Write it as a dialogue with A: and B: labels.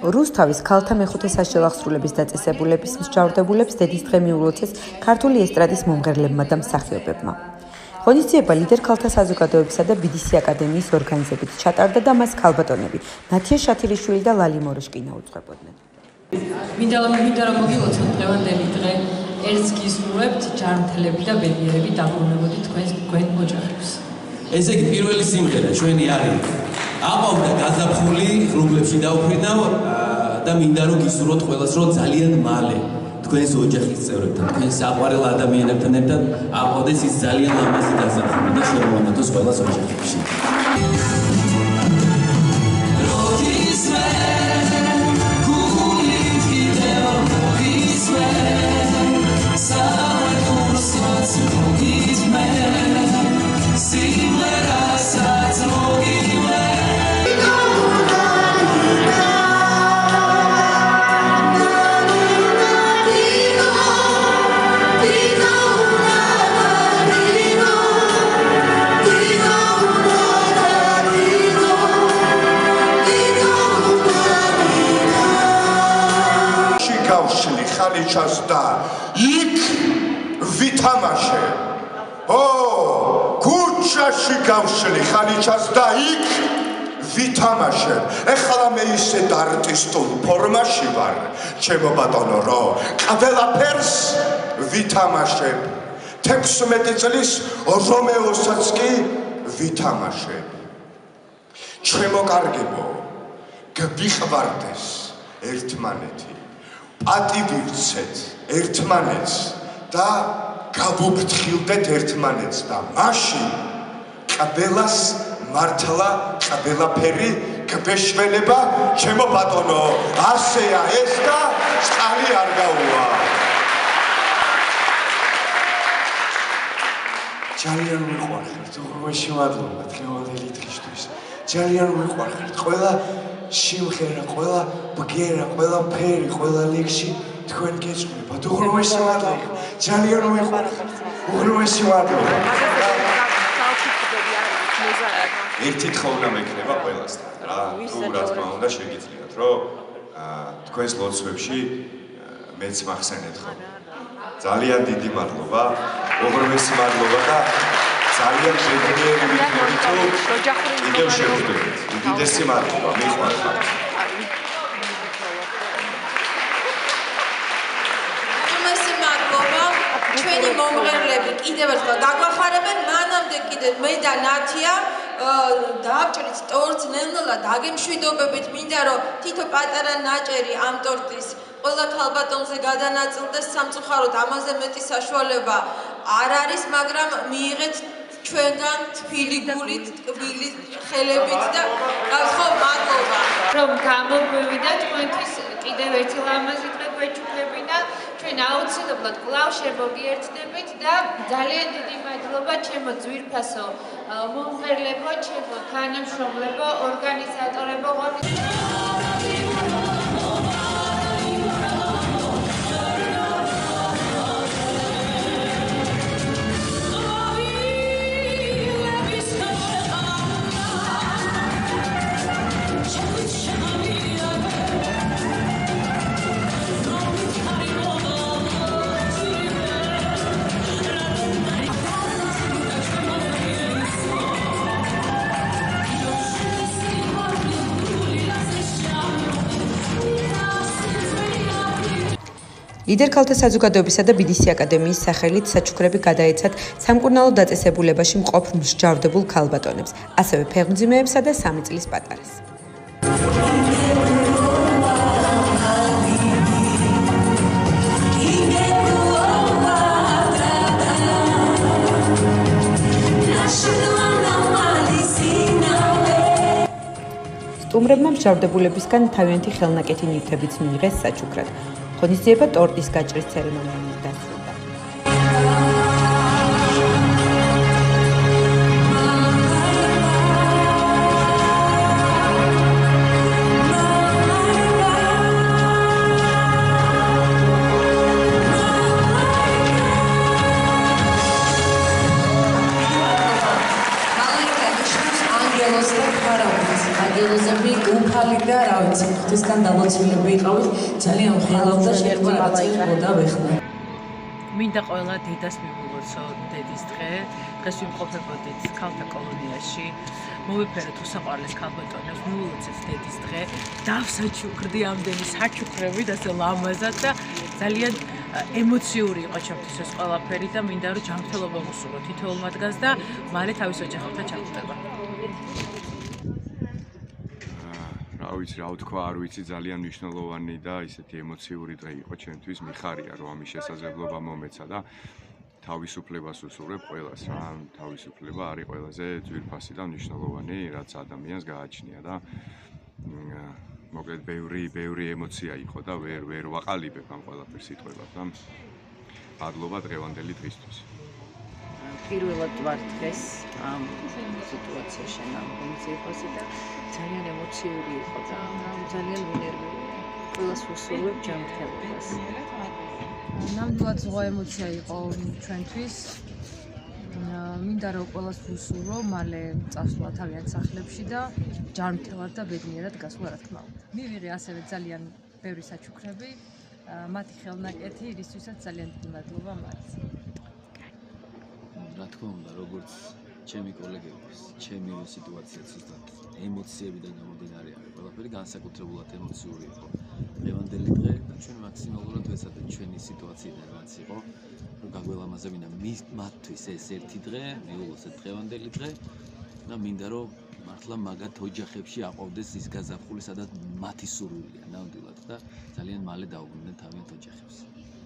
A: რუსთავის ქალთა მეხუთე საშელახსრულების დაწესებულების მსჯავრდებულებს დედის დღე მიულოცეს ქართული ესტრადის მომღერლებმა და მსახიობებმა. ღონისძიება ლიდერ ქალთა საზოგადოებისა და BDC აკადემიის ორგანიზებით ჩატარდა და მას ქალბატონები ნათია შათილიშვილი და ლალი მოროშკინა უძღვებოდნენ.
B: მინდა რომ მოგილოცოთ დღევანდელი დღე, ერთს გისურვებთ ჯანმრთელები და ბედნიერები დაბრუნებოდით თქვენ ოჯახებს.
C: ეს იგი პირველი სიმღერა ჩვენი არის. აყვავდა გაზაფხული, ღრუბლებში დავფრინავ და მინდა რომ გისურვოთ ყველას, რომ ძალიან მალე თქვენს ოჯახის წევრებთან, თქვენს საყვარელ ადამიანებთან ერთად აყვავდეს ის ძალიან ლამაზი გაზაფხული და შევამონათოს ყველას ოჯახებში.
D: ხალიჩას და იქ ვითამაშე. ქუჩაში გავშლი ხალიჩას და იქ ვითამაშე. ეხლა მე ისეთ არტისტულ ფორმაში ვარ, ჩემო ბატონო, რომ ყველაფერს ვითამაშებ. 16 წლის რომეოსაც კი ვითამაშებ. ჩემო კარგებო, გვიყვარდეს ერთმანეთი. პატივივცეთ ერთმანეთს და გავუფრთხილდეთ ერთმანეთს და მაშინ ყველას მართლა ყველაფერი გვეშველება, ჩემო ბატონო, ასეა ეს და წყალი არ გაუვა. ძალიან მიყვარხართ, უღრმესი მადლობა დღევანდელი დღისთვის. ძალიან მიყვარხართ, ყველა სიმღერა, ყველა ბგერა, ყველა ფერი, ყველა ლექსი თქვენ გეწყობათ. უღრმესი მადლობა. ძალიან მიყვარხართ. უღრმესი მადლობა. ერთი თხოვნა მექნება ყველასთან რა. თუ რა თქმა უნდა შეგიძლიათ, რომ თქვენს ლოცვებში მეც მახსენეთ ხო. ძალიან დიდი მადლობა. უღრმესი მადლობა და ძალიან ბედნიერი ვიქნებით, თუ კიდევ შევხვდებით. უდიდესი მადლობა, მიყვარხართ.
E: უღრმესი მადლობა. ჩვენი მომღერლები კიდევ ერთხელ გაგვახარებენ, მანამდე კიდე მე და ნათია დავჭრით ტორტს ნელ-ნელა დაგემშვიდობებით, მინდა რომ თითო პატარა ნაჭერი ამ ტორტის ყველა ქალბატონზე გადანაწილდეს, სამწუხაროდ ამაზე მეტი საშუალება არ არის, მაგრამ მიიღეთ ჩვენგან თბილი გულით, ტკბილი ხელებით და ხო მადლობა.
F: რომ გამოგვივიდა თქვენთვის კიდევ ერთი ლამაზი დღე გვეჩუქებინა, ჩვენ აუცილებლად კვლავ შემოგიერთდებით და ძალიან დიდი მადლობა ჩემო ძვირფასო მომღერლებო, ჩემო თანამშრომლებო, ორგანიზატორებო.
A: ლიდერ ქალთა საზოგადოებისა და BDC აკადემიის სახელით საჩუქრები გადაეცათ სამკურნალო დაწესებულებაში მყოფ მსჯავრდებულ ქალბატონებს, ასევე ფეხმძიმეებსა და 3 წლის პატარეს. სტუმრებმა მსჯავრდებულებისგან თავიანთი ხელნაკეთი ნივთებიც მიიღეს საჩუქრად. ღონისძიება ტორტის გაჭრის ცერემონიით დასრულდა.
E: ანგელოზები უფალი და რავი
B: რაღაც ღვთისგან დამოცილები იყავით, ძალიან ხელავდა შეიძლება რაღაც იყოდა ვეხნა.
G: მინდა ყველა დედას მივულოცო დედის დღე. დღეს ვიმყოფებოდით ქალთა კოლონიაში. მოვიფერეთ უსაყვარლეს ქალბატონებს, მივულოცეთ დედის დღე. დავსაჩუქრდი ამდენი საჩუქრებით ასე ლამაზად და ძალიან ემოციური იყო ჩემთვის ეს ყველაფერი და მინდა რომ ჯანმრთელობა მოსურვო თითოეულ მათგანს და მალე თავის ოჯახებთან ჩახვდება.
D: რა ვიცი, რა ვთქვა, არ ვიცი, ძალიან მნიშვნელოვანი და ისეთი ემოციური დღე იყო ჩემთვის, მიხარია რომ ამის შესაძლებლობა მომეცა და თავისუფლებას ვუსურვებ ყველას რა, თავისუფლება არის ყველაზე ძვირფასი და მნიშვნელოვანი, რაც ადამიანს გააჩნია და მოკლედ ბევრი ემოცია იყო და ვერ ვაყალიბებ ამ ყველაფერს სიტყვებად და მადლობა დღევანდელი დღისთვის.
G: პირველად ვარ დღეს ამ სიტუაციაში ამ კონცერტზე და ძალიან ემოციური იყო და ძალიან ვინერვია. ყველას ვუსურვებ ჯანმრთელობას.
H: ნამდვილად ზღვა ემოცია იყო ჩვენთვის. მინდა რომ ყველას ვუსურვო მალე წასვლა თავიანთ სახლებში და ჯანმრთელად და ბედნიერად გასვლა რა თქმა უნდა. მივიღე ასევე ძალიან ბევრი საჩუქრები, მათი ხელნაკეთი, ისთვისაც ძალიან დიდი მადლობა მათ.
I: რა თქმა უნდა, როგორც ჩემი კოლეგების, ჩემი სიტუაცია ზუსტად ემოციებიდან გამომდინარე არის. ყველაფერი განსაკუთრებულად ემოციური იყო. დღევანდელი დღე და ჩვენ მაქსიმალურად ვეცადეთ ჩვენი სიტუაციიდან რაც იყო, რომ გაგველამაზებინა მათთვის ეს ერთი დღე, მიულოცეთ დღევანდელი დღე და მინდა რომ მართლა მაგათ ოჯახებში აყვავდეს ის გაზაფხული, სადაც მათი სურვილია ნამდვილად და ძალიან მალე დაუბრუნდნენ თავიანთ ოჯახებს.